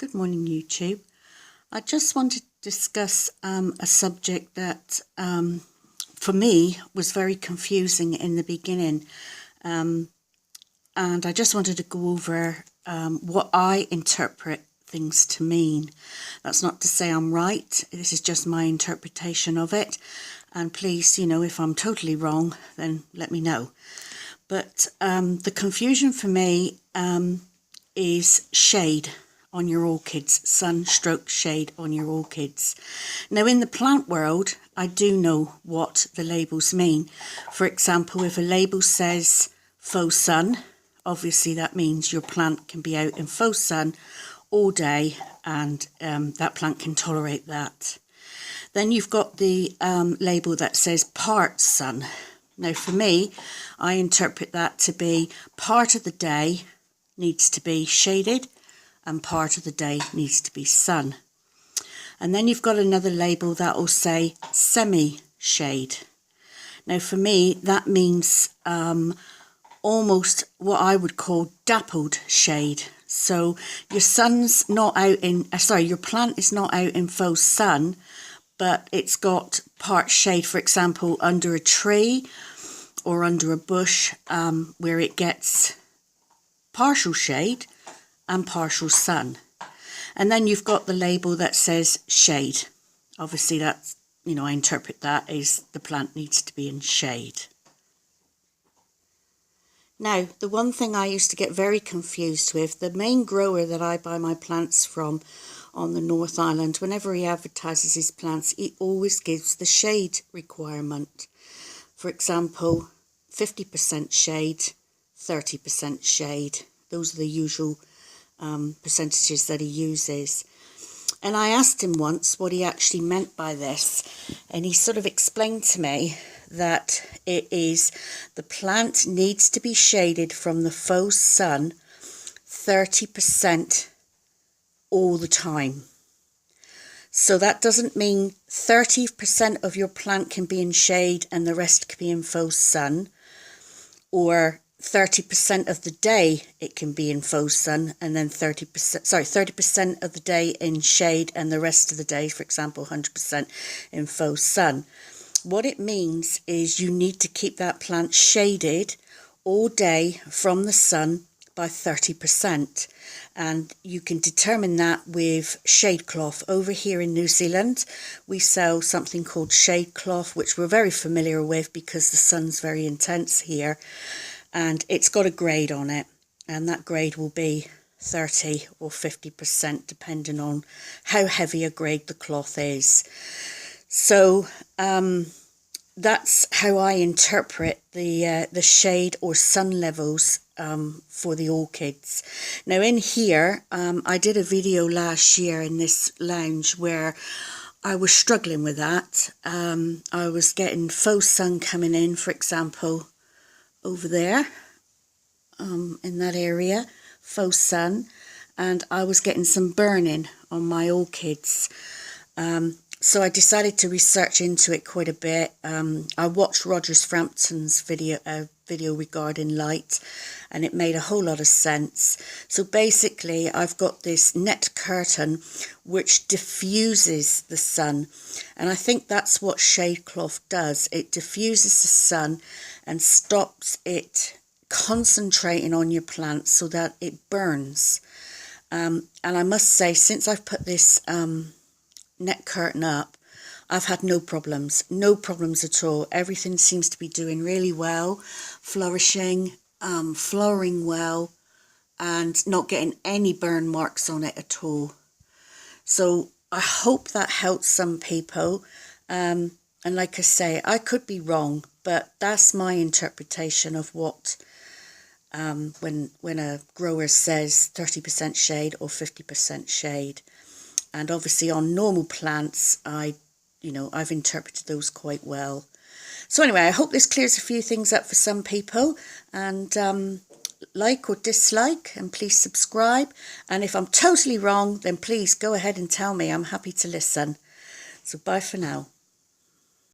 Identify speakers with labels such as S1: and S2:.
S1: Good morning, YouTube. I just wanted to discuss a subject that for me was very confusing in the beginning, and I just wanted to go over what I interpret things to mean. That's not to say I'm right, this is just my interpretation of it, and please, if I'm totally wrong, then let me know. But the confusion for me is shade on your orchids, sun stroke shade on your orchids. Now in the plant world, I do know what the labels mean. For example, if a label says faux sun, obviously that means your plant can be out in faux sun all day, and that plant can tolerate that. Then you've got the label that says part sun. Now for me, I interpret that to be part of the day needs to be shaded and part of the day needs to be sun. And then you've got another label that will say semi-shade. Now for me, that means almost what I would call dappled shade. So your sun's not out in, your plant is not out in faux sun, but it's got part shade, for example, under a tree or under a bush, where it gets partial shade and partial sun. And then you've got the label that says shade. Obviously that's, I interpret that as the plant needs to be in shade. Now, the one thing I used to get very confused with, the main grower that I buy my plants from on the North Island, whenever he advertises his plants, he always gives the shade requirement. For example, 50% shade, 30% shade. Those are the usual percentages that he uses. And I asked him once what he actually meant by this, and he sort of explained to me that it is the plant needs to be shaded from the faux sun 30% all the time. So that doesn't mean 30% of your plant can be in shade and the rest can be in faux sun, or 30% of the day it can be in faux sun, and then 30% of the day in shade and the rest of the day, for example, 100% in faux sun. What it means is you need to keep that plant shaded all day from the sun by 30%, and you can determine that with shade cloth. Over here in New Zealand we sell something called shade cloth, which we're very familiar with because the sun's very intense here, and it's got a grade on it, and that grade will be 30 or 50% depending on how heavy a grade the cloth is. So that's how I interpret the shade or sun levels for the orchids. Now in here, I did a video last year in this lounge where I was struggling with that. I was getting faux sun coming in, for example, over there, in that area, faux sun, and I was getting some burning on my orchids. So I decided to research into it quite a bit. I watched Rogers Frampton's video regarding light, and it made a whole lot of sense. So basically I've got this net curtain which diffuses the sun, and I think that's what shade cloth does. It diffuses the sun and stops it concentrating on your plant so that it burns. And I must say, since I've put this net curtain up, I've had no problems at all. Everything seems to be doing really well, flourishing, flowering well, and not getting any burn marks on it at all. So I hope that helps some people, and like I say, I could be wrong, but that's my interpretation of what when a grower says 30% shade or 50% shade. And obviously on normal plants, I've interpreted those quite well. So anyway, I hope this clears a few things up for some people, and like or dislike, and please subscribe. And if I'm totally wrong, then please go ahead and tell me. I'm happy to listen. So bye for now.